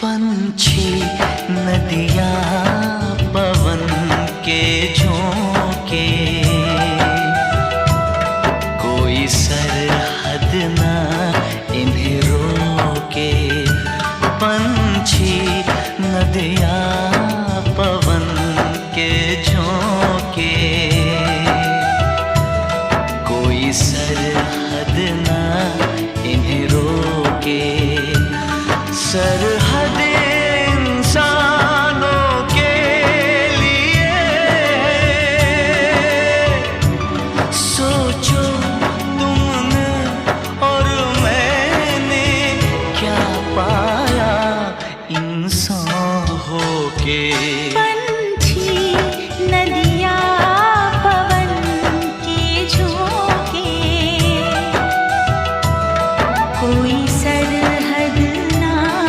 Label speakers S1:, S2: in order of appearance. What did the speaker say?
S1: पंछी नदियाँ पवन के झोंके, कोई सरहद ना इन्हें रोके। पंछी नदियाँ पवन के झोंके, कोई सरहद ना इन्हें रोके। सरहद इंसानों के लिए, सोचो तुमने और मैंने क्या पाया इंसान होके।